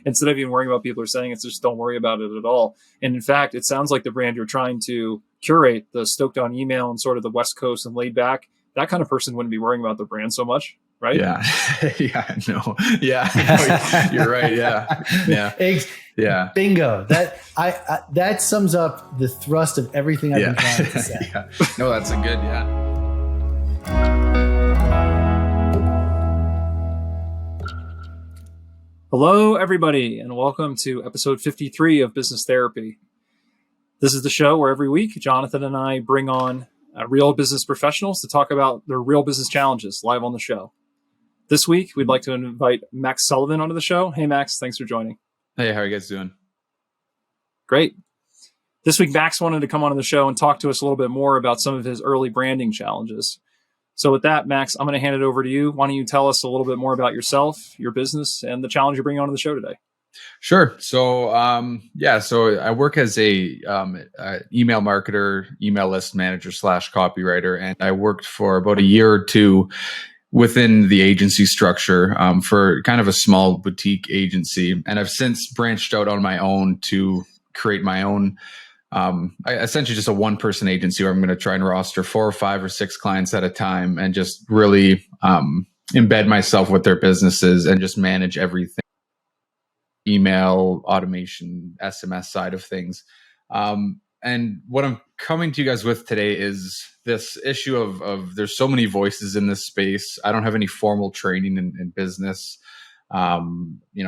instead of even worrying about people are saying, it's just don't worry about it at all. And in fact, it sounds like the brand you're trying to curate, the Stoked on email and sort of the West Coast and laid back, that kind of person wouldn't be worrying about the brand so much, right? Yeah. Yeah. No. Yeah. You're right. Yeah. Yeah. Yeah. Bingo. That sums up the thrust of everything I've been trying to say. Yeah. No, that's a good, Hello, everybody, and welcome to episode 53 of Business Therapy. This is the show where every week, Jonathan and I bring on real business professionals to talk about their real business challenges live on the show. This week, we'd like to invite Max Sullivan onto the show. Hey, Max, thanks for joining. Hey, how are you guys doing? Great. This week, Max wanted to come onto the show and talk to us a little bit more about some of his early branding challenges. So with that, Max, I'm going to hand it over to you. Why don't you tell us a little bit more about yourself, your business, and the challenge you're bringing onto the show today? Sure. So, so I work as a email marketer, email list manager / copywriter, and I worked for about a year or two within the agency structure for kind of a small boutique agency. And I've since branched out on my own to create my own, essentially just a one-person agency where I'm going to try and roster 4 or 5 or 6 clients at a time and just really embed myself with their businesses and just manage everything. Email, automation, SMS side of things. And what I'm coming to you guys with today is this issue of there's so many voices in this space. I don't have any formal training in business. I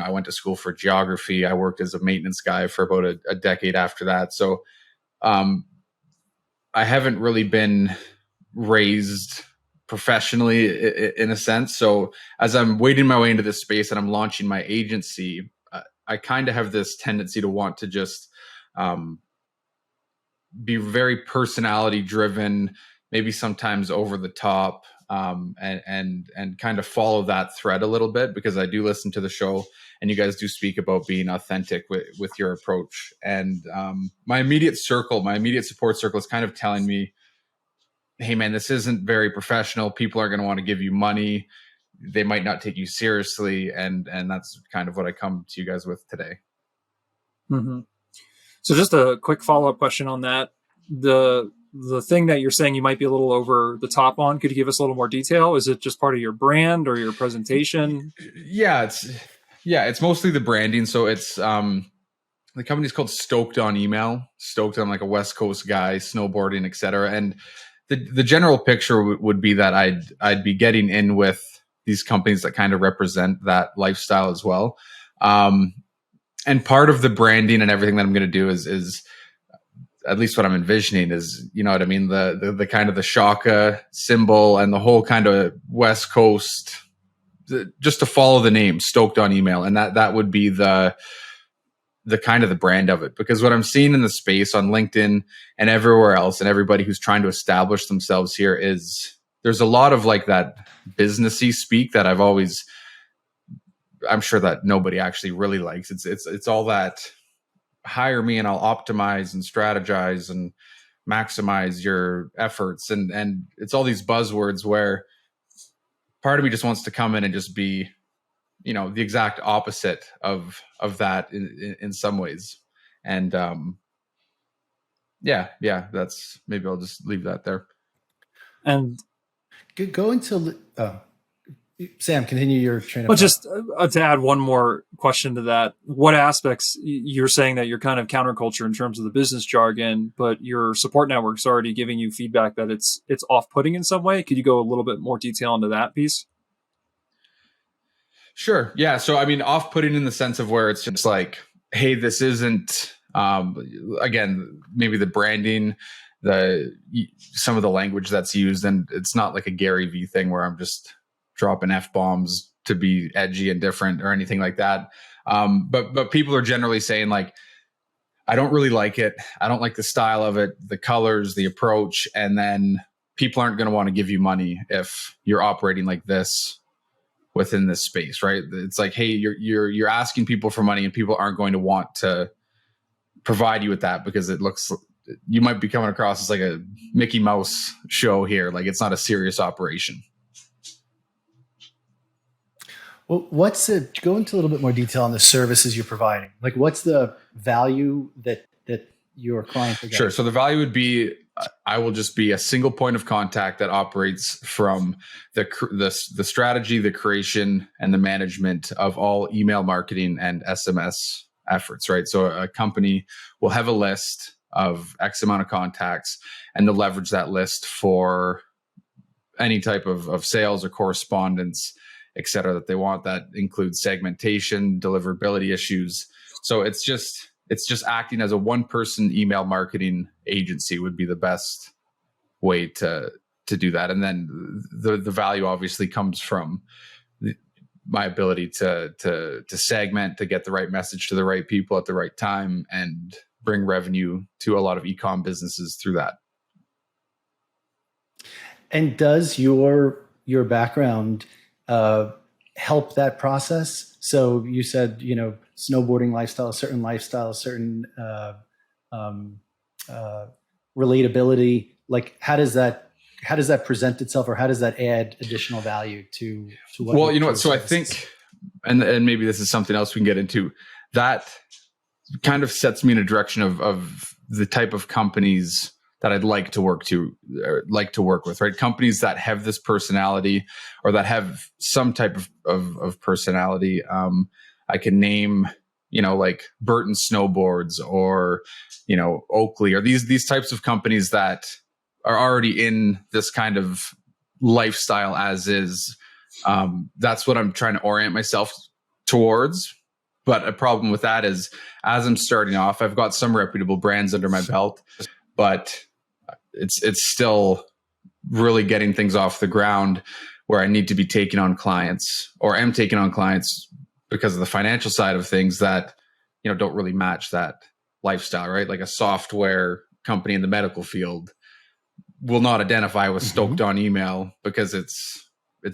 went to school for geography. I worked as a maintenance guy for about a decade after that. So I haven't really been raised professionally in a sense. So as I'm wading my way into this space and I'm launching my agency, I kind of have this tendency to want to just be very personality driven, maybe sometimes over the top, and kind of follow that thread a little bit, because I do listen to the show and you guys do speak about being authentic with your approach. And my immediate support circle is kind of telling me, hey man, this isn't very professional. People are going to want to give you money. They might not take you seriously. And that's kind of what I come to you guys with today. Mm-hmm. So just a quick follow-up question on that. The thing that you're saying you might be a little over the top on, could you give us a little more detail? Is it just part of your brand or your presentation? Yeah, it's mostly the branding. So it's the company's called Stoked on email. Stoked, I'm like a West Coast guy, snowboarding, etc. And the general picture would be that I'd be getting in with these companies that kind of represent that lifestyle as well. And part of the branding and everything that I'm going to do is at least what I'm envisioning is, you know what I mean? The kind of the Shaka symbol and the whole kind of West Coast, just to follow the name Stoked on email. And that would be the kind of the brand of it, because what I'm seeing in the space on LinkedIn and everywhere else and everybody who's trying to establish themselves here is there's a lot of like that businessy speak that I'm sure that nobody actually really likes. It's all that hire me and I'll optimize and strategize and maximize your efforts. And it's all these buzzwords where part of me just wants to come in and just be, the exact opposite of that in some ways. And that's, maybe I'll just leave that there. And go into Sam, continue your train of thought. But just to add one more question to that, what aspects you're saying that you're kind of counterculture in terms of the business jargon, but your support network's already giving you feedback that it's off-putting in some way. Could you go a little bit more detail into that piece? Sure. Yeah. So, I mean, off-putting in the sense of where it's just like, hey, this isn't, again, maybe the branding, some of the language that's used, and it's not like a Gary V thing where I'm just dropping F-bombs to be edgy and different or anything like that. But people are generally saying like, I don't really like it. I don't like the style of it, the colors, the approach. And then people aren't going to want to give you money if you're operating like this within this space, right? It's like, hey, you're asking people for money and people aren't going to want to provide you with that because it looks, you might be coming across as like a Mickey Mouse show here. Like it's not a serious operation. Well, go into a little bit more detail on the services you're providing. Like, what's the value that your clients are getting? Sure. So the value would be, I will just be a single point of contact that operates from the strategy, the creation, and the management of all email marketing and SMS efforts, right? So a company will have a list of X amount of contacts, and they'll leverage that list for any type of sales or correspondence, et cetera, that they want. That includes segmentation, deliverability issues. So it's just acting as a one-person email marketing agency would be the best way to do that. And then the value obviously comes from my ability to segment, to get the right message to the right people at the right time, and bring revenue to a lot of e-com businesses through that. And does your background help that process? So you said, snowboarding lifestyle, a certain relatability. Like, how does that present itself, or how does that add additional value to what? Well, you know what? So services? I think, and maybe this is something else we can get into, that kind of sets me in a direction of the type of companies that I'd like to work with, right? Companies that have this personality, or that have some type of personality. I can name, like Burton Snowboards, or, Oakley, or these types of companies that are already in this kind of lifestyle as is. That's what I'm trying to orient myself towards. But a problem with that is, as I'm starting off, I've got some reputable brands under my belt, but it's still really getting things off the ground, where I need to be taking on clients, or am taking on clients because of the financial side of things that, don't really match that lifestyle, right? Like a software company in the medical field will not identify with Stoked on email, because it's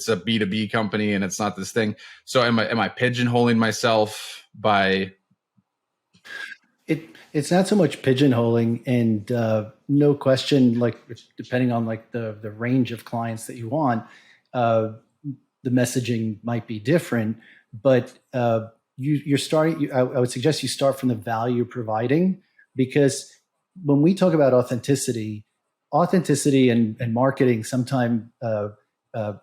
a B2B company and it's not this thing. So am I pigeonholing myself by? It's not so much pigeonholing, and no question, like, depending on like the range of clients that you want, the messaging might be different, but you're starting. I would suggest you start from the value you're providing, because when we talk about authenticity and marketing sometimes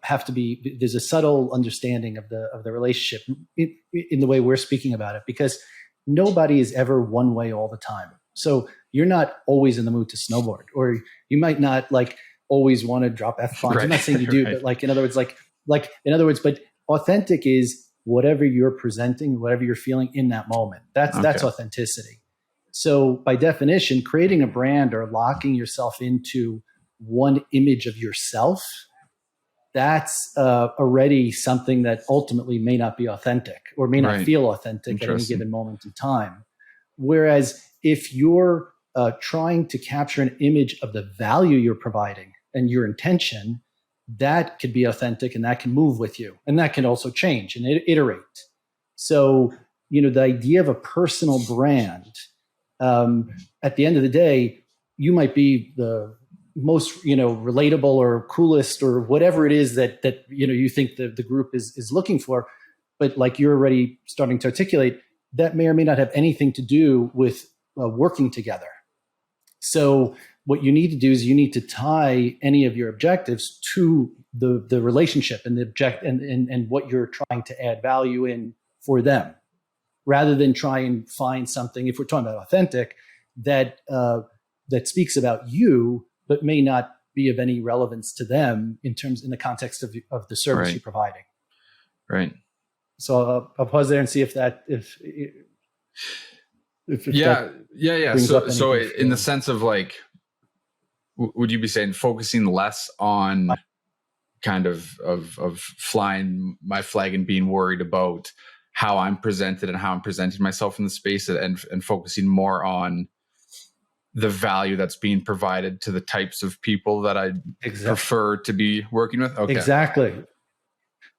have to be. There's a subtle understanding of the relationship in the way we're speaking about it, because nobody is ever one way all the time. So you're not always in the mood to snowboard, or you might not like always want to drop F-bombs. Right. I'm not saying you do, right. But in other words, but authentic is whatever you're presenting, whatever you're feeling in that moment. That's authenticity. So by definition, creating a brand or locking yourself into one image of yourself, that's already something that ultimately may not be authentic, or may not feel authentic at any given moment in time. Whereas if you're trying to capture an image of the value you're providing and your intention, that could be authentic, and that can move with you, and that can also change and iterate. So, the idea of a personal brand, at the end of the day, you might be the most relatable or coolest or whatever it is that you think the group is looking for, but like you're already starting to articulate, that may or may not have anything to do with working together. So what you need to do is you need to tie any of your objectives to the relationship and and what you're trying to add value in for them, rather than try and find something, if we're talking about authentic, that speaks about you but may not be of any relevance to them in the context of the service you're providing. Right. So I'll pause there and see if yeah. So in the sense of like, would you be saying focusing less on kind of flying my flag and being worried about how I'm presented and how I'm presenting myself in the space, and focusing more on the value that's being provided to the types of people that I prefer to be working with? Okay. Exactly.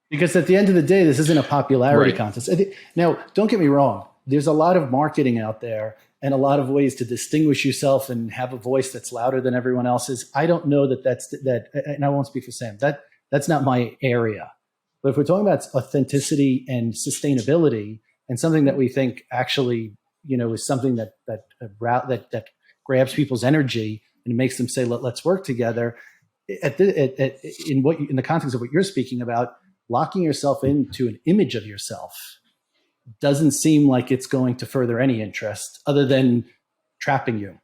Because at the end of the day, this isn't a popularity contest. Now, don't get me wrong. There's a lot of marketing out there and a lot of ways to distinguish yourself and have a voice that's louder than everyone else's. I don't know that and I won't speak for Sam. That's not my area. But if we're talking about authenticity and sustainability, and something that we think actually, is something that grabs people's energy and makes them say, let's work together. In the context of what you're speaking about, locking yourself into an image of yourself doesn't seem like it's going to further any interest other than trapping you.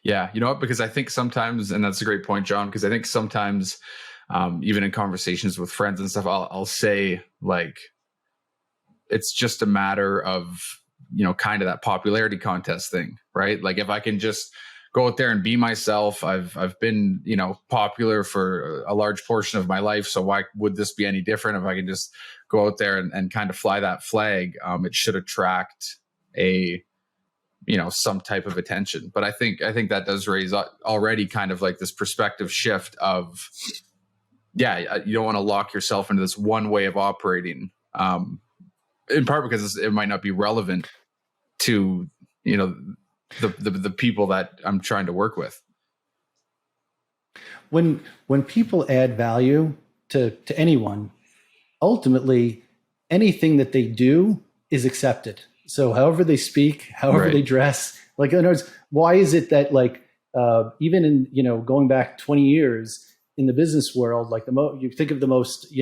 Yeah, you know what? Because I think sometimes, and that's a great point, John, because I think sometimes, even in conversations with friends and stuff, I'll say like, it's just a matter of, kind of that popularity contest thing, right? Like if I can just go out there and be myself, I've been, popular for a large portion of my life. So why would this be any different? If I can just go out there and kind of fly that flag, it should attract some type of attention. But I think that does raise already kind of like this perspective shift of, you don't want to lock yourself into this one way of operating, in part because it might not be relevant to, the people that I'm trying to work with. When people add value to anyone, ultimately anything that they do is accepted. So however they speak, however they dress, like in other words, why is it that even in, going back 20 years in the business world, like you think of the most,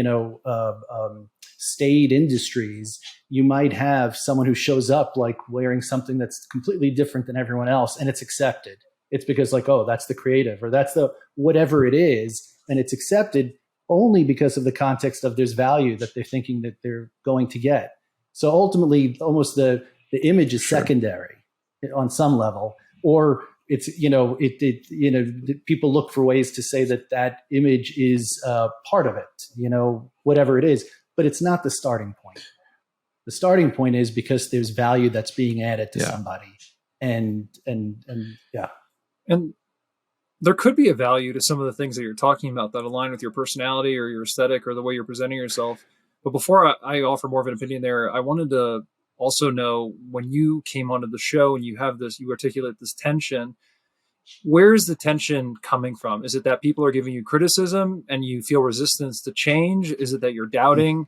staid industries, you might have someone who shows up like wearing something that's completely different than everyone else, and it's accepted. It's because that's the creative, or that's the whatever it is, and it's accepted only because of the context of there's value that they're thinking that they're going to get. So ultimately, almost the image is secondary on some level, or it's people look for ways to say that image is part of it, whatever it is, but it's not the starting point. The starting point is because there's value that's being added to somebody, and yeah. And there could be a value to some of the things that you're talking about that align with your personality or your aesthetic or the way you're presenting yourself. But before I offer more of an opinion there, I wanted to also know, when you came onto the show and you articulate this tension, where's the tension coming from? Is it that people are giving you criticism and you feel resistance to change? Is it that you're doubting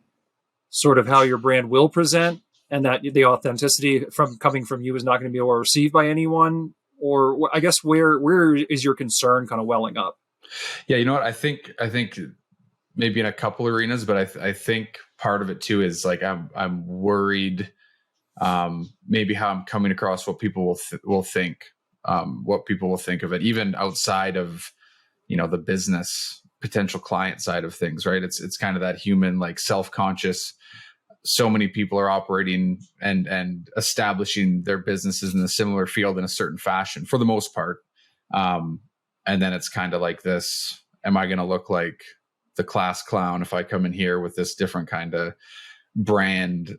sort of how your brand will present, and that the authenticity coming from you is not going to be well received by anyone? Or I guess where is your concern kind of welling up? Yeah, you know what? I think maybe in a couple arenas, but I think part of it too is like I'm worried, maybe how I'm coming across, what people will think, what people will think of it, even outside of the business potential client side of things, right? It's kind of that human, like self-conscious. So many people are operating and establishing their businesses in a similar field in a certain fashion for the most part. And then it's kind of like this, am I going to look like the class clown if I come in here with this different kind of brand,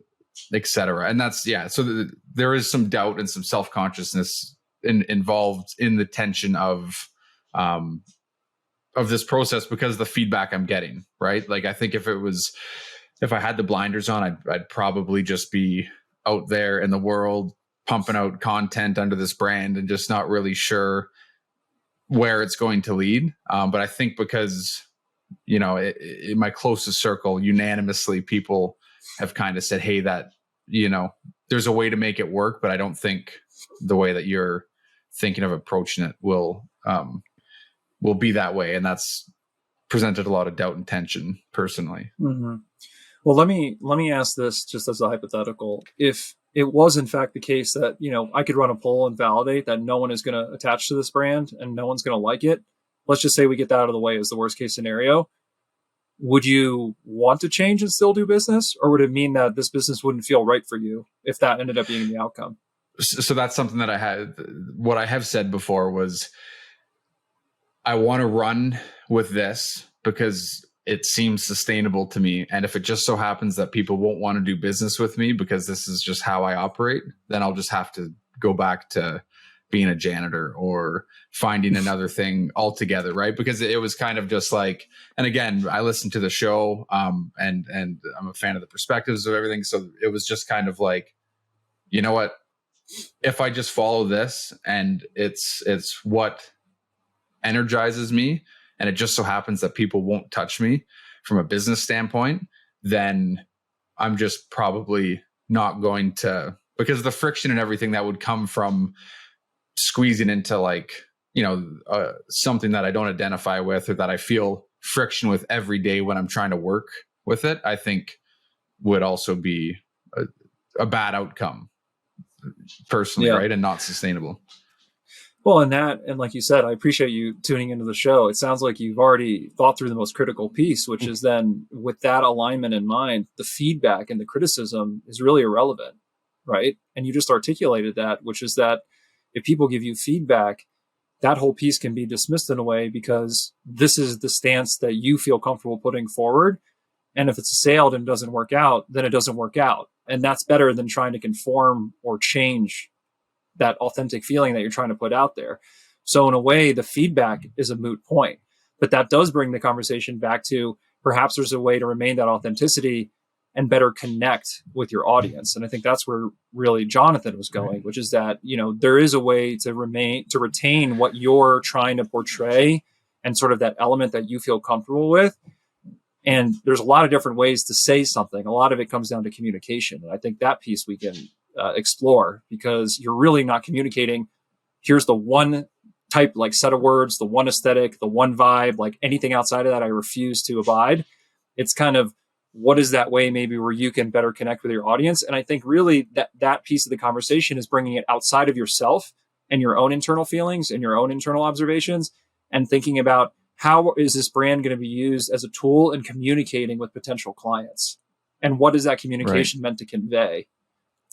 et cetera? And that's, so there is some doubt and some self-consciousness involved in the tension of this process, because the feedback I'm getting, right? Like, I think if I had the blinders on, I'd probably just be out there in the world pumping out content under this brand and just not really sure where it's going to lead. But I think because, in my closest circle, unanimously, people have kind of said, hey, that, there's a way to make it work, but I don't think the way that you're thinking of approaching it will be that way. And that's presented a lot of doubt and tension personally. Mm-hmm. Well, let me ask this just as a hypothetical. If it was in fact the case that, I could run a poll and validate that no one is going to attach to this brand and no one's going to like it, let's just say we get that out of the way as the worst case scenario. Would you want to change and still do business? Or would it mean that this business wouldn't feel right for you if that ended up being the outcome? So that's something that what I have said before was, I want to run with this because it seems sustainable to me. And if it just so happens that people won't want to do business with me because this is just how I operate, then I'll just have to go back to being a janitor or finding another thing altogether. Right. Because it was kind of just like, and again, I listened to the show, and I'm a fan of the perspectives of everything. So it was just kind of like, you know what, if I just follow this and it's what energizes me, and it just so happens that people won't touch me from a business standpoint, then I'm just probably not going to, because the friction and everything that would come from squeezing into like, something that I don't identify with or that I feel friction with every day when I'm trying to work with it, I think would also be a bad outcome personally, right? And not sustainable. Well, and like you said, I appreciate you tuning into the show. It sounds like you've already thought through the most critical piece, which is then with that alignment in mind, the feedback and the criticism is really irrelevant, right? And you just articulated that, which is that if people give you feedback, that whole piece can be dismissed in a way because this is the stance that you feel comfortable putting forward. And if it's assailed and doesn't work out, then it doesn't work out. And that's better than trying to conform or change that authentic feeling that you're trying to put out there. So in a way, the feedback is a moot point, but that does bring the conversation back to perhaps there's a way to remain that authenticity and better connect with your audience. And I think that's where really Jonathan was going, which is that, there is a way to retain what you're trying to portray and sort of that element that you feel comfortable with. And there's a lot of different ways to say something. A lot of it comes down to communication. And I think that piece we can explore, because you're really not communicating. Here's the one type, like set of words, the one aesthetic, the one vibe, like anything outside of that, I refuse to abide. It's kind of, what is that way maybe where you can better connect with your audience? And I think really that piece of the conversation is bringing it outside of yourself and your own internal feelings and your own internal observations, and thinking about how is this brand going to be used as a tool in communicating with potential clients? And what is that communication meant to convey?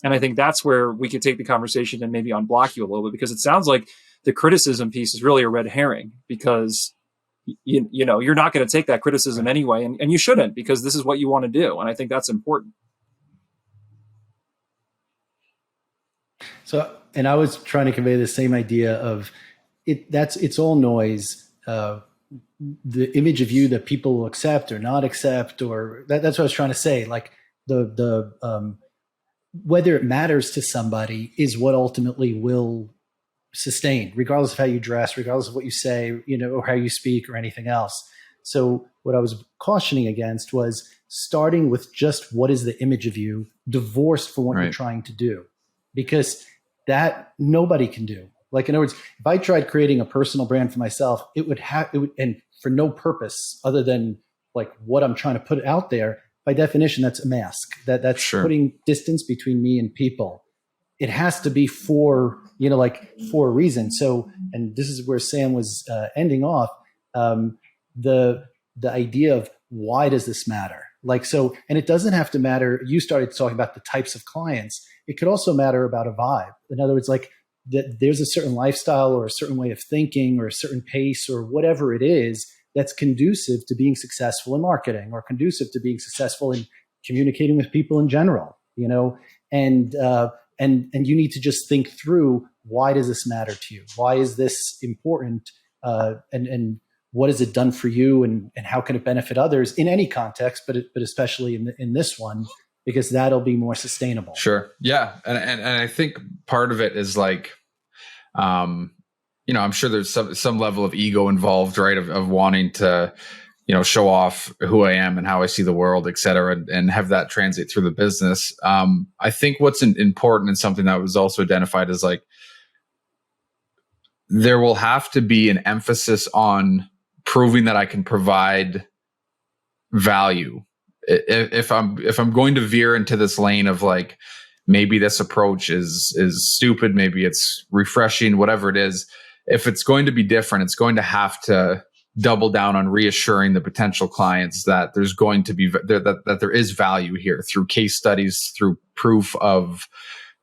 And I think that's where we could take the conversation and maybe unblock you a little bit, because it sounds like the criticism piece is really a red herring, because you're not going to take that criticism anyway, and you shouldn't, because this is what you want to do. And I think that's important. So, and I was trying to convey the same idea of it's all noise. The image of you that people will accept or not accept, or that's what I was trying to say. Like the whether it matters to somebody is what ultimately will sustain, regardless of how you dress, regardless of what you say, or how you speak or anything else. So what I was cautioning against was starting with just what is the image of you, divorced from what you're trying to do, because that nobody can do. Like, in other words, if I tried creating a personal brand for myself, it would and for no purpose other than like what I'm trying to put out there. By definition, that's a mask. That's putting distance between me and people. It has to be for a reason. So, and this is where Sam was ending off, the idea of why does this matter? Like, so, and it doesn't have to matter. You started talking about the types of clients. It could also matter about a vibe. In other words, like that there's a certain lifestyle or a certain way of thinking or a certain pace or whatever it is that's conducive to being successful in marketing or conducive to being successful in communicating with people in general, and you need to just think through, why does this matter to you? Why is this important? And what has it done for you? And how can it benefit others in any context, but especially in this one, because that'll be more sustainable. Sure. Yeah. And I think part of it is like, I'm sure there's some level of ego involved, right? Of wanting to, show off who I am and how I see the world, et cetera, and have that translate through the business. I think what's important and something that was also identified is like, there will have to be an emphasis on proving that I can provide value. If I'm going to veer into this lane of like, maybe this approach is stupid, maybe it's refreshing, whatever it is, if it's going to be different, it's going to have to double down on reassuring the potential clients that there's going to be that there is value here through case studies, through proof of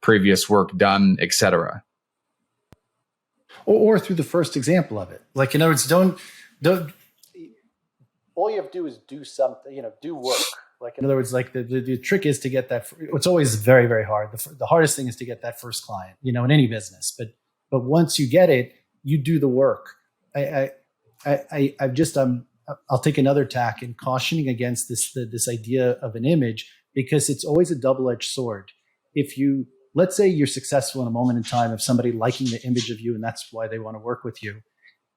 previous work done, etc. Or through the first example of it. Like, in other words, don't all you have to do is do something, do work. Like, in other words, like the trick is to get that. It's always very, very hard. The hardest thing is to get that first client, in any business. But once you get it, you do the work. I'll take another tack in cautioning against this idea of an image, because it's always a double-edged sword. Let's say you're successful in a moment in time of somebody liking the image of you, and that's why they want to work with you.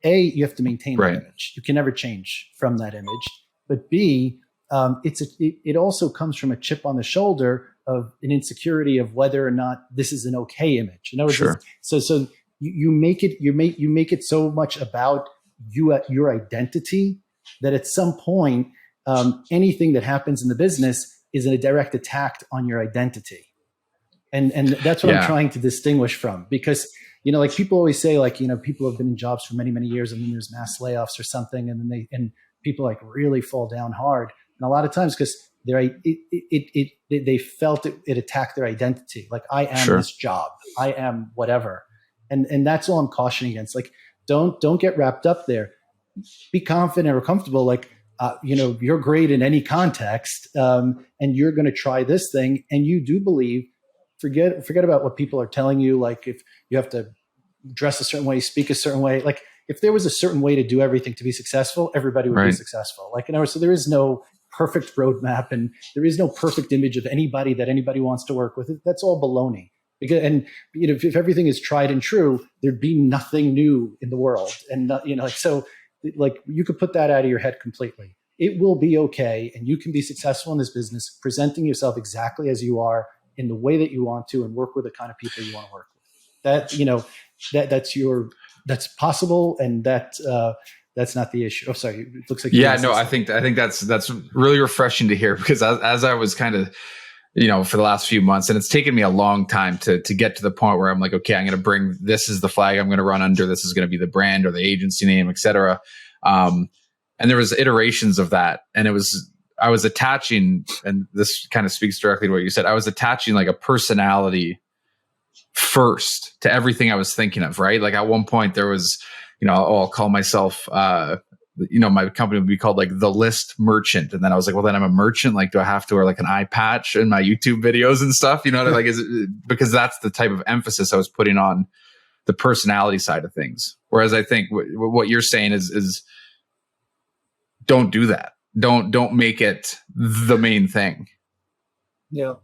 A, you have to maintain that image. You can never change from that image. But B, it also comes from a chip on the shoulder of an insecurity of whether or not this is an okay image. In other words, Sure. so you make it so much about your identity that at some point anything that happens in the business is a direct attack on your identity. And that's what I'm trying to distinguish from, because, like people always say, like, people have been in jobs for many, many years and then there's mass layoffs or something. And then people like really fall down hard. And a lot of times because they felt it attacked their identity. Like, I am this job, I am whatever. And that's all I'm cautioning against. Like, don't get wrapped up there. Be confident or comfortable. Like, you're great in any context, and you're going to try this thing. And you do believe, forget about what people are telling you. Like, if you have to dress a certain way, speak a certain way, like if there was a certain way to do everything to be successful, everybody would be successful. Like, so there is no perfect roadmap and there is no perfect image of anybody that anybody wants to work with. That's all baloney. And if everything is tried and true, there'd be nothing new in the world. And so you could put that out of your head completely. It will be okay, and you can be successful in this business, presenting yourself exactly as you are in the way that you want to, and work with the kind of people you want to work with. That's possible, and that's not the issue. Oh, sorry. It looks like I think that's really refreshing to hear, because as I was kind of, for the last few months, and it's taken me a long time to get to the point where I'm like, okay, I'm going to bring, this is the flag I'm going to run under. This is going to be the brand or the agency name, et cetera. And there was iterations of that. And I was attaching, and this kind of speaks directly to what you said. I was attaching like a personality first to everything I was thinking of, right? Like at one point there was, I'll call myself, my company would be called like the list merchant. And then I was like, well, then I'm a merchant. Like, do I have to wear like an eye patch in my YouTube videos and stuff? Like, because that's the type of emphasis I was putting on the personality side of things. Whereas I think what you're saying is don't do that. Don't make it the main thing. Yeah.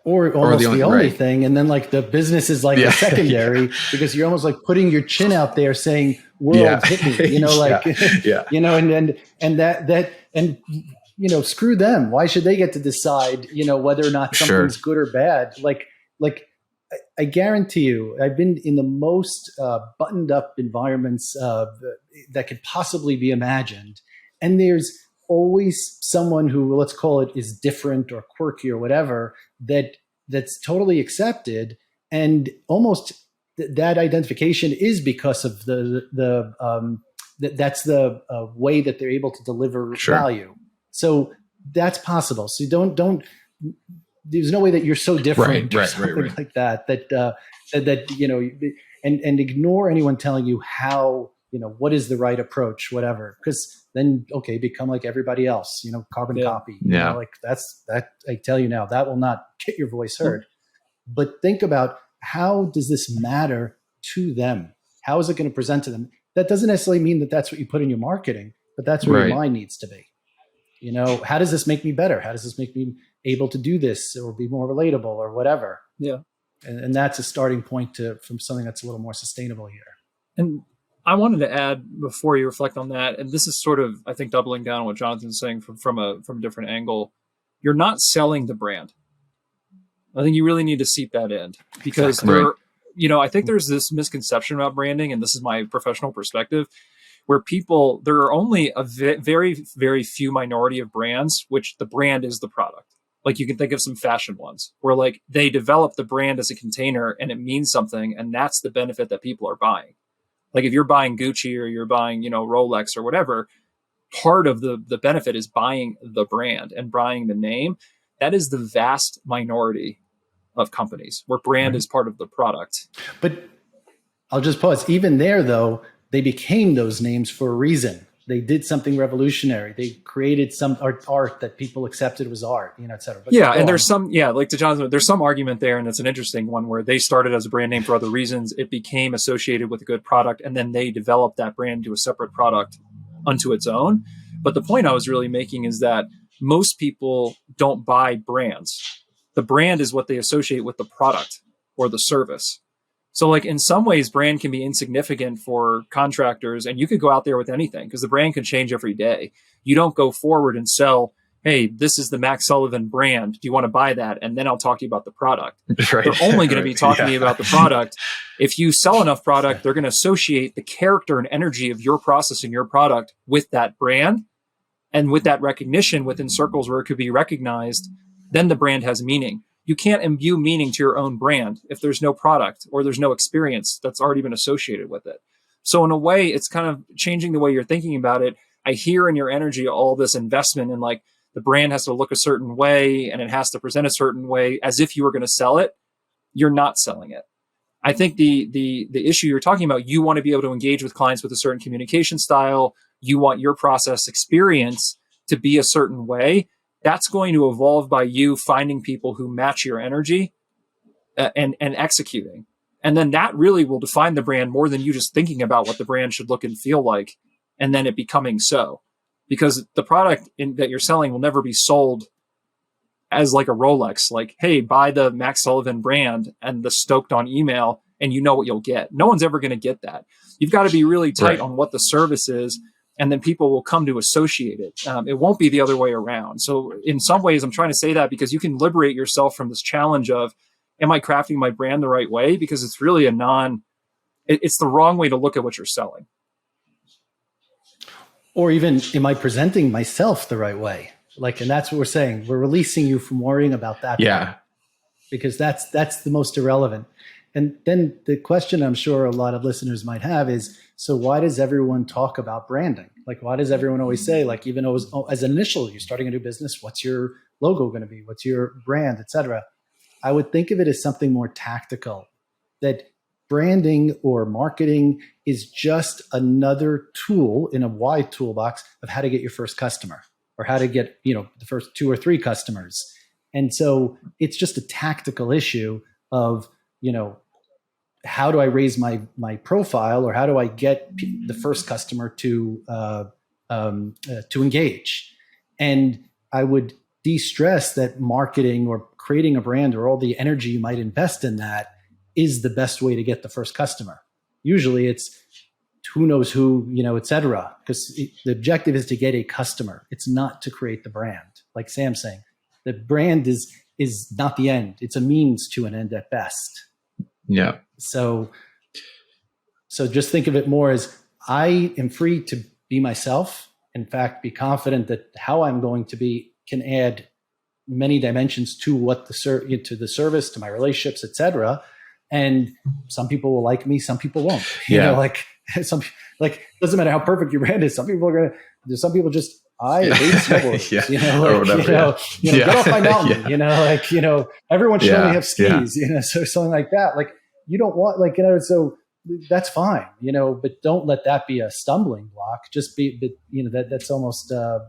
Or almost the only thing. And then like the business is like the secondary, because you're almost like putting your chin out there saying, world hit me, and screw them. Why should they get to decide, whether or not something's good or bad? Like I guarantee you, I've been in the most buttoned up environments that could possibly be imagined. And there's always someone who, let's call it, is different or quirky or whatever, that's totally accepted. And almost that identification is because of that's the way that they're able to deliver value. So that's possible. So don't there's no way that you're so different like that and ignore anyone telling you how, what is the right approach, whatever, because then, become like everybody else, carbon copy, like that I tell you now, that will not get your voice heard. But think about, how does this matter to them? How is it going to present to them? That doesn't necessarily mean that that's what you put in your marketing, but that's where your mind needs to be. How does this make me better? How does this make me able to do this or be more relatable or whatever? Yeah. And that's a starting point from something that's a little more sustainable here. And I wanted to add, before you reflect on that, and this is sort of, I think, doubling down on what Jonathan's saying from a different angle. You're not selling the brand. I think you really need to seep that in, because I think there's this misconception about branding, and this is my professional perspective, where there are only a very, very few minority of brands, which the brand is the product. Like, you can think of some fashion ones where like they develop the brand as a container and it means something, and that's the benefit that people are buying. Like if you're buying Gucci or you're buying, Rolex or whatever, part of the benefit is buying the brand and buying the name. That is the vast minority of companies where brand is part of the product. But I'll just pause. Even there, though, they became those names for a reason. They did something revolutionary. They created some art that people accepted was art, et cetera. But and there's some, like to Jonathan, there's some argument there, and it's an interesting one where they started as a brand name for other reasons. It became associated with a good product, and then they developed that brand to a separate product unto its own. But the point I was really making is that most people don't buy brands. The brand is what they associate with the product or the service. So like in some ways, brand can be insignificant for contractors, and you could go out there with anything because the brand can change every day. You don't go forward and sell, hey, this is the Max Sullivan brand. Do you want to buy that? And then I'll talk to you about the product. Right. They're only going to be talking to you about the product. If you sell enough product, they're going to associate the character and energy of your process and your product with that brand. And with that recognition within circles where it could be recognized, then the brand has meaning. You can't imbue meaning to your own brand if there's no product or there's no experience that's already been associated with it. So in a way, it's kind of changing the way you're thinking about it. I hear in your energy all this investment in like the brand has to look a certain way and it has to present a certain way as if you were going to sell it. You're not selling it. I think the issue you're talking about, you want to be able to engage with clients with a certain communication style. You want your process experience to be a certain way. That's going to evolve by you finding people who match your energy and executing. And then that really will define the brand more than you just thinking about what the brand should look and feel like, and then it becoming so. Because the product that you're selling will never be sold as like a Rolex, like, hey, buy the Max Sullivan brand and the Stoked on email, and you know what you'll get. No one's ever going to get that. You've got to be really tight on what the service is, and then people will come to associate it. It won't be the other way around. So in some ways, I'm trying to say that because you can liberate yourself from this challenge of, am I crafting my brand the right way? Because it's really it's the wrong way to look at what you're selling. Or even, am I presenting myself the right way? Like, and that's what we're saying. We're releasing you from worrying about that. Yeah. Because that's the most irrelevant. And then the question I'm sure a lot of listeners might have is, so why does everyone talk about branding? Like, why does everyone always say, like, even as an initial, you're starting a new business, what's your logo going to be? What's your brand, et cetera? I would think of it as something more tactical, that branding or marketing is just another tool in a wide toolbox of how to get your first customer or how to get, the first 2 or 3 customers. And so it's just a tactical issue of, how do I raise my profile, or how do I get the first customer to engage? And I would de-stress that marketing or creating a brand or all the energy you might invest in that is the best way to get the first customer. Usually it's who knows who, et cetera, because the objective is to get a customer. It's not to create the brand. Like Sam's saying, the brand is not the end. It's a means to an end at best. Yeah. So just think of it more as, I am free to be myself. In fact, be confident that how I'm going to be can add many dimensions to what to the service, to my relationships, et cetera. And some people will like me, some people won't. It doesn't matter how perfect your brand is. Some people I hate snowboarders, get off my mountain, everyone should only have skis, so something like that. Like, you don't want, so that's fine, but don't let that be a stumbling block. Just that's almost, as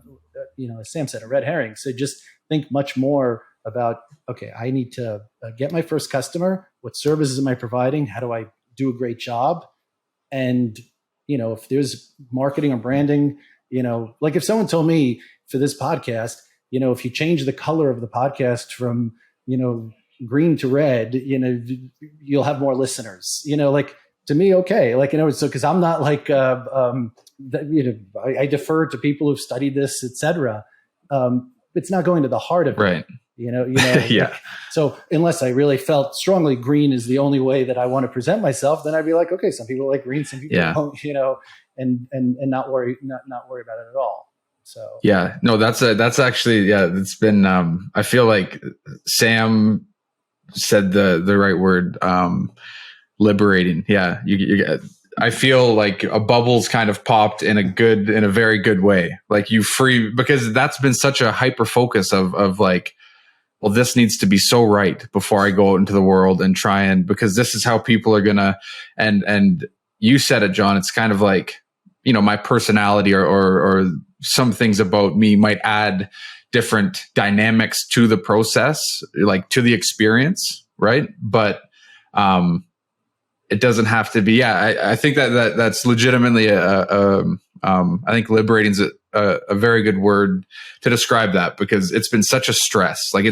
Sam said, a red herring. So just think much more about, okay, I need to get my first customer. What services am I providing? How do I do a great job? And, if there's marketing or branding, like if someone told me for this podcast, if you change the color of the podcast from, green to red, you'll have more listeners, to me, okay. So, cause I'm not like, I defer to people who've studied this, et cetera. It's not going to the heart of it. Yeah. So unless I really felt strongly green is the only way that I want to present myself, then I'd be like, okay, some people like green, some people don't, and not worry about it at all. So yeah, no, that's actually, it's been, I feel like Sam said the right word, liberating. Yeah. I feel like a bubble's kind of popped in a very good way. Like you free, because that's been such a hyper focus of like, well, this needs to be so right before I go out into the world and because this is how people are gonna, and you said it, John, it's kind of like, my personality or some things about me might add different dynamics to the process, like to the experience. Right. But, it doesn't have to be. Yeah. I think that's legitimately I think liberating is a very good word to describe that, because it's been such a stress. Like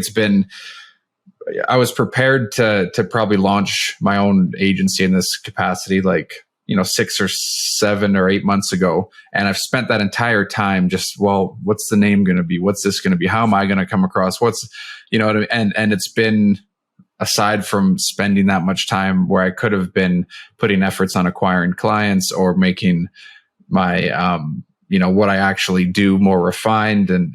I was prepared to probably launch my own agency in this capacity, like 6 or 7 or 8 months ago. And I've spent that entire time just, well, what's the name going to be? What's this going to be? How am I going to come across? What's, and it's been, aside from spending that much time where I could have been putting efforts on acquiring clients or making my, what I actually do more refined and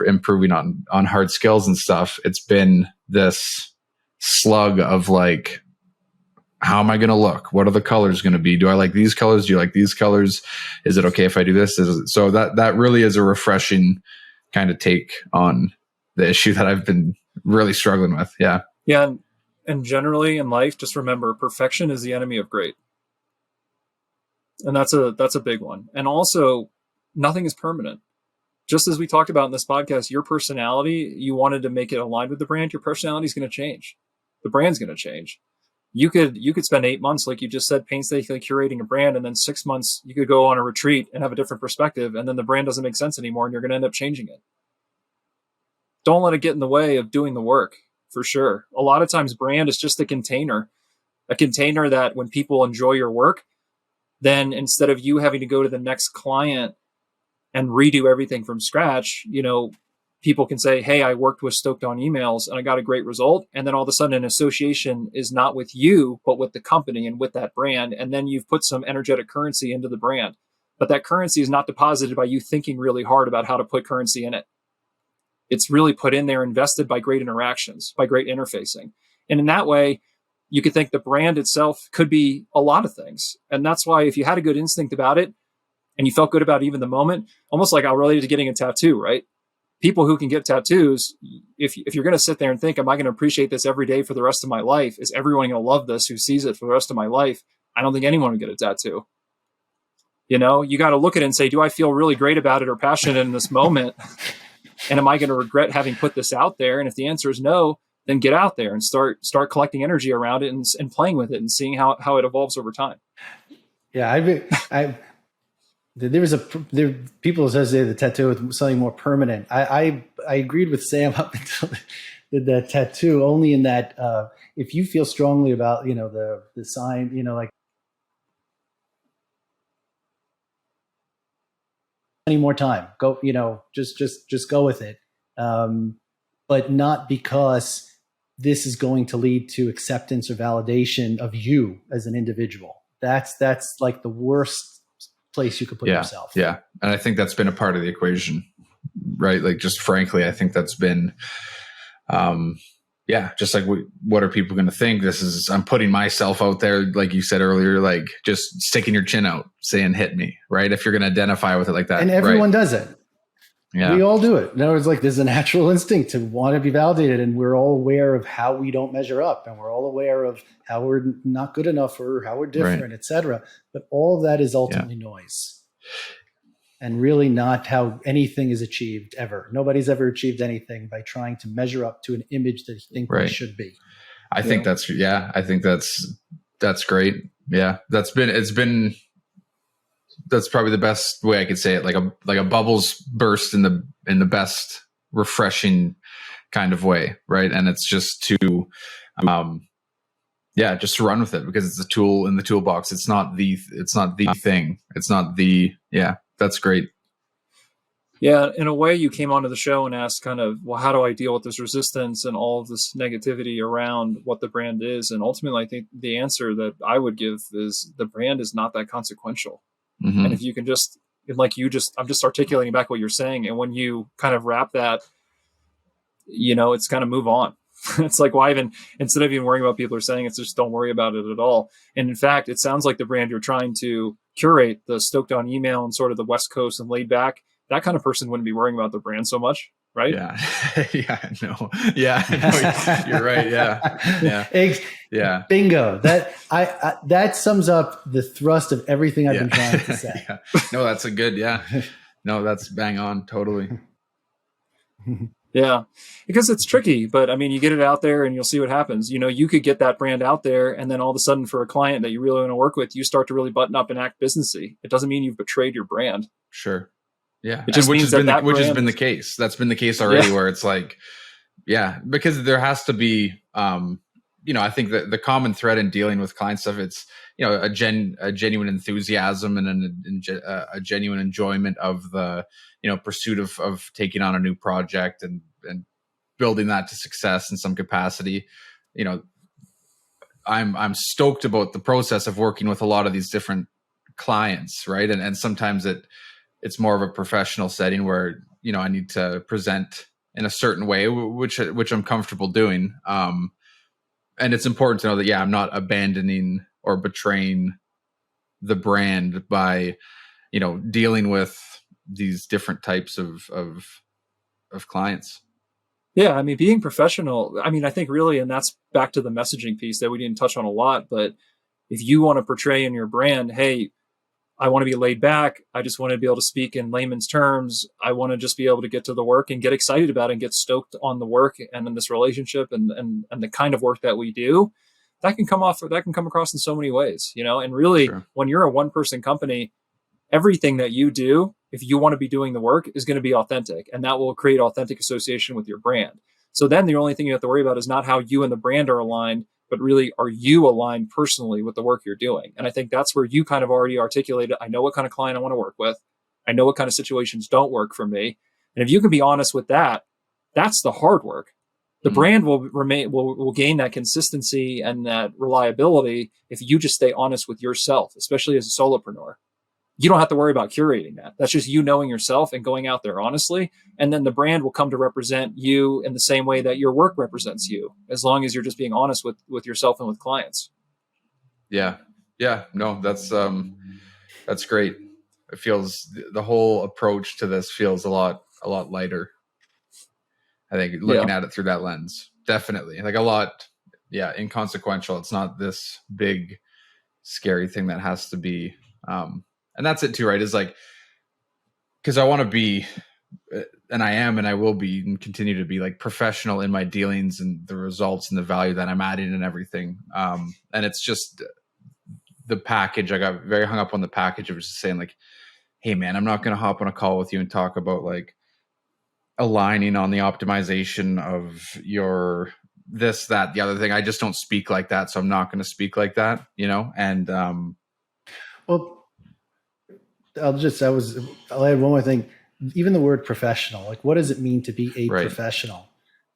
improving on hard skills and stuff. It's been this slug of like, how am I going to look? What are the colors going to be? Do I like these colors? Do you like these colors? Is it okay if I do this? So that really is a refreshing kind of take on the issue that I've been really struggling with. Yeah. Yeah. And generally in life, just remember, perfection is the enemy of great. And that's a big one. And also, nothing is permanent. Just as we talked about in this podcast, your personality, you wanted to make it aligned with the brand, your personality is going to change. The brand's going to change. You could spend 8 months, like you just said, painstakingly curating a brand, and then 6 months you could go on a retreat and have a different perspective, and then the brand doesn't make sense anymore, and you're going to end up changing it. Don't let it get in the way of doing the work. For sure. A lot of times brand is just a container that when people enjoy your work, then instead of you having to go to the next client and redo everything from scratch, people can say, hey, I worked with Stoked on emails and I got a great result. And then all of a sudden an association is not with you, but with the company and with that brand. And then you've put some energetic currency into the brand, but that currency is not deposited by you thinking really hard about how to put currency in it. It's really put in there, invested by great interactions, by great interfacing. And in that way, you could think the brand itself could be a lot of things. And that's why if you had a good instinct about it and you felt good about even the moment, almost like I'll relate it to getting a tattoo, right? People who can get tattoos, if you're going to sit there and think, am I going to appreciate this every day for the rest of my life? Is everyone going to love this who sees it for the rest of my life? I don't think anyone would get a tattoo. You got to look at it and say, do I feel really great about it or passionate in this moment? And am I going to regret having put this out there? And if the answer is no, then get out there and start collecting energy around it and playing with it and seeing how it evolves over time. Yeah, people says the tattoo with something more permanent. I agreed with Sam up until the tattoo, only in that if you feel strongly about the sign, like any more time, go, just go with it. But not because this is going to lead to acceptance or validation of you as an individual. That's like the worst place you could put yourself. Yeah. And I think that's been a part of the equation, right? Like, just frankly, I think that's been, just like what are people going to think? I'm putting myself out there, like you said earlier, like just sticking your chin out, saying, hit me, right? If you're going to identify with it like that. And everyone does it. Yeah. We all do it. In other words, like, there's a natural instinct to want to be validated, and we're all aware of how we don't measure up, and we're all aware of how we're not good enough or how we're different, et cetera. But all of that is ultimately noise, and really not how anything is achieved ever. Nobody's ever achieved anything by trying to measure up to an image that you think they should be. I think that's great. Yeah. That's probably the best way I could say it. Like a bubbles burst in the best refreshing kind of way. Right. And it's just to, just to run with it, because it's a tool in the toolbox. It's not the thing. It's not that's great. Yeah. In a way, you came onto the show and asked kind of, well, how do I deal with this resistance and all of this negativity around what the brand is? And ultimately, I think the answer that I would give is the brand is not that consequential. Mm-hmm. And if you can just, I'm just articulating back what you're saying. And when you kind of wrap that, it's kind of move on. It's like, why even, instead of even worrying about people are saying, it's just don't worry about it at all. And in fact, it sounds like the brand you're trying to curate, the Stoked on email and sort of the West Coast and laid back, that kind of person wouldn't be worrying about the brand so much. Right. Yeah. No. You're right. Yeah. Bingo. That sums up the thrust of everything I've been trying to say. No, that's a good, no, that's bang on. Totally. Yeah, because it's tricky, but I mean, you get it out there and you'll see what happens. You could get that brand out there, and then all of a sudden for a client that you really want to work with, you start to really button up and act businessy. It doesn't mean you've betrayed your brand. Sure. Yeah. It just which means has been the case. That's been the case already, where it's like, because there has to be, I think that the common thread in dealing with client stuff, it's, a genuine enthusiasm and a genuine enjoyment of the, pursuit of taking on a new project and building that to success in some capacity. I'm stoked about the process of working with a lot of these different clients, right? And sometimes it's more of a professional setting where, I need to present in a certain way, which I'm comfortable doing. And it's important to know that, I'm not abandoning or betraying the brand by, dealing with these different types of clients. Yeah, I mean, being professional, I mean, I think really, and that's back to the messaging piece that we didn't touch on a lot, but if you want to portray in your brand, hey, I want to be laid back. I just want to be able to speak in layman's terms. I want to just be able to get to the work and get excited about it and get stoked on the work and in this relationship and the kind of work that we do. That can come across in so many ways, and really Sure. When you're a one-person company, everything that you do, if you want to be doing the work, is going to be authentic, and that will create authentic association with your brand. So then the only thing you have to worry about is not how you and the brand are aligned, but really, are you aligned personally with the work you're doing? And I think that's where you kind of already articulated, I know what kind of client I want to work with. I know what kind of situations don't work for me. And if you can be honest with that, that's the hard work. The brand will gain that consistency and that reliability if you just stay honest with yourself, especially as a solopreneur. You don't have to worry about curating that. That's just you knowing yourself and going out there honestly. And then the brand will come to represent you in the same way that your work represents you, as long as you're just being honest with yourself and with clients. Yeah. Yeah. No, that's great. It feels, the whole approach to this feels a lot lighter. I think looking at it through that lens, definitely like a lot. Yeah. Inconsequential. It's not this big, scary thing that has to be, and that's it too, right? Is like, because I want to be, and I am, and I will be, and continue to be like professional in my dealings and the results and the value that I'm adding and everything. And it's just the package. I got very hung up on the package of just saying like, hey man, I'm not going to hop on a call with you and talk about like aligning on the optimization of your this, that, the other thing. I just don't speak like that. So I'm not going to speak like that, and, Well, I'll add one more thing. Even the word professional, like what does it mean to be a professional?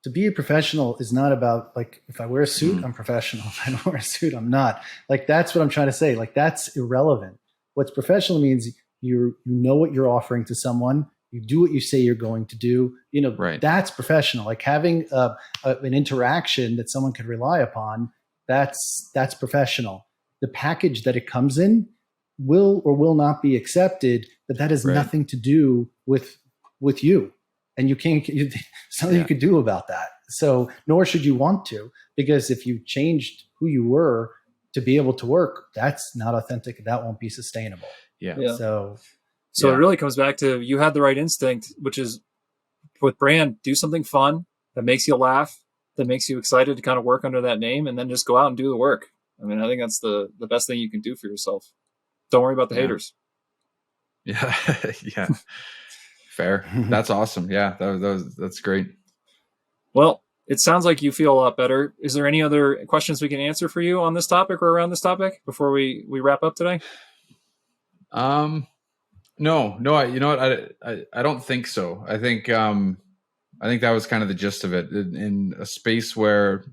To be a professional is not about like, if I wear a suit, I'm professional. If I don't wear a suit, I'm not. Like, that's what I'm trying to say. Like, that's irrelevant. What's professional means you know what you're offering to someone. You do what you say you're going to do. That's professional. Like having an interaction that someone could rely upon, that's professional. The package that it comes in will or will not be accepted, but that has nothing to do with you. And there's nothing you could do about that. So nor should you want to, because if you changed who you were to be able to work, that's not authentic. That won't be sustainable. Yeah. So it really comes back to, you had the right instinct, which is with brand, do something fun that makes you laugh, that makes you excited to kind of work under that name, and then just go out and do the work. I mean, I think that's the best thing you can do for yourself. Don't worry about the haters. Yeah. Yeah. Fair. That's awesome. Yeah. That's great. Well, it sounds like you feel a lot better. Is there any other questions we can answer for you on this topic or around this topic before we wrap up today? No, you know what? I don't think so. I think that was kind of the gist of it, in a space where,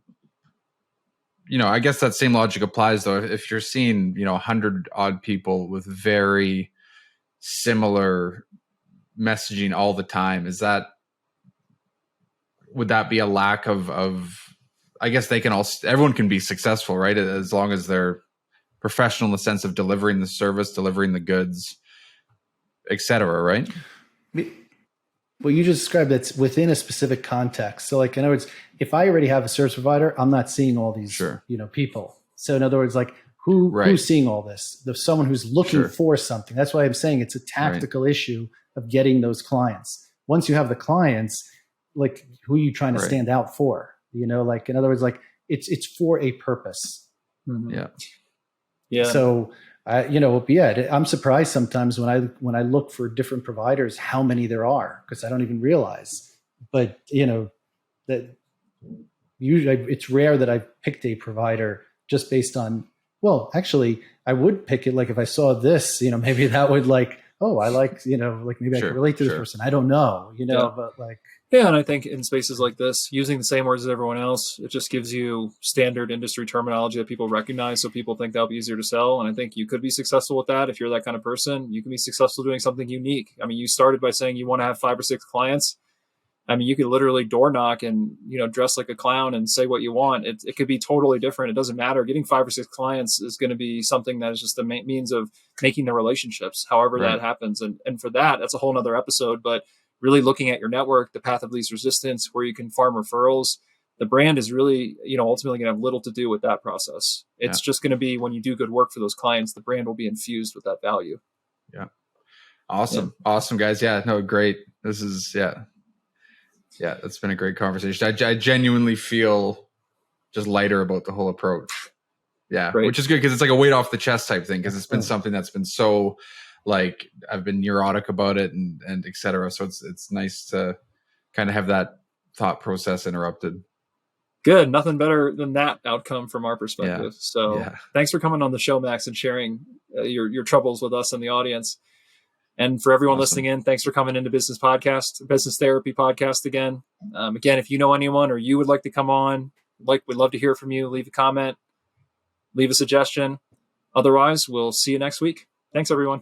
I guess that same logic applies though. If you're seeing, 100 odd people with very similar messaging all the time, would that be a lack of, I guess everyone can be successful, right? As long as they're professional in the sense of delivering the service, delivering the goods, et cetera, right? Well, you just described that's within a specific context. So like, in other words, if I already have a service provider, I'm not seeing all these, people. So in other words, like who's seeing all this? There's someone who's looking for something. That's why I'm saying it's a tactical issue of getting those clients. Once you have the clients, like who are you trying to stand out for? Like in other words, like it's for a purpose. Mm-hmm. Yeah. Yeah. So I'm surprised sometimes when I look for different providers, how many there are, because I don't even realize. But usually it's rare that I've picked a provider just based on, well, actually I would pick it. Like if I saw this, maybe that would like, oh, I like, like maybe I Sure, can relate to this sure. person. I don't know, Yeah. but like, Yeah, and I think in spaces like this, using the same words as everyone else, it just gives you standard industry terminology that people recognize, so people think that'll be easier to sell. And I think you could be successful with that if you're that kind of person. You can be successful doing something unique. I mean, you started by saying you want to have 5 or 6 clients. I mean, you could literally door knock and, dress like a clown and say what you want. It could be totally different. It doesn't matter. Getting 5 or 6 clients is going to be something that is just the means of making the relationships, however Right. that happens. And for that's a whole nother episode, but really looking at your network, the path of least resistance, where you can farm referrals, the brand is really, ultimately going to have little to do with that process. It's just going to be when you do good work for those clients, the brand will be infused with that value. Yeah. Awesome. Yeah. Awesome, guys. Yeah, no, great. This is, yeah, that's been a great conversation. I genuinely feel just lighter about the whole approach. Yeah, great. Which is good because it's like a weight off the chest type thing, because it's been something that's been so like I've been neurotic about it and et cetera. So it's nice to kind of have that thought process interrupted. Good. Nothing better than that outcome from our perspective. Yeah. So thanks for coming on the show, Max, and sharing your troubles with us and the audience. And for everyone listening in, thanks for coming into Business Therapy Podcast again. Again, if you know anyone or you would like to come on, we'd love to hear from you. Leave a comment, leave a suggestion. Otherwise, we'll see you next week. Thanks, everyone.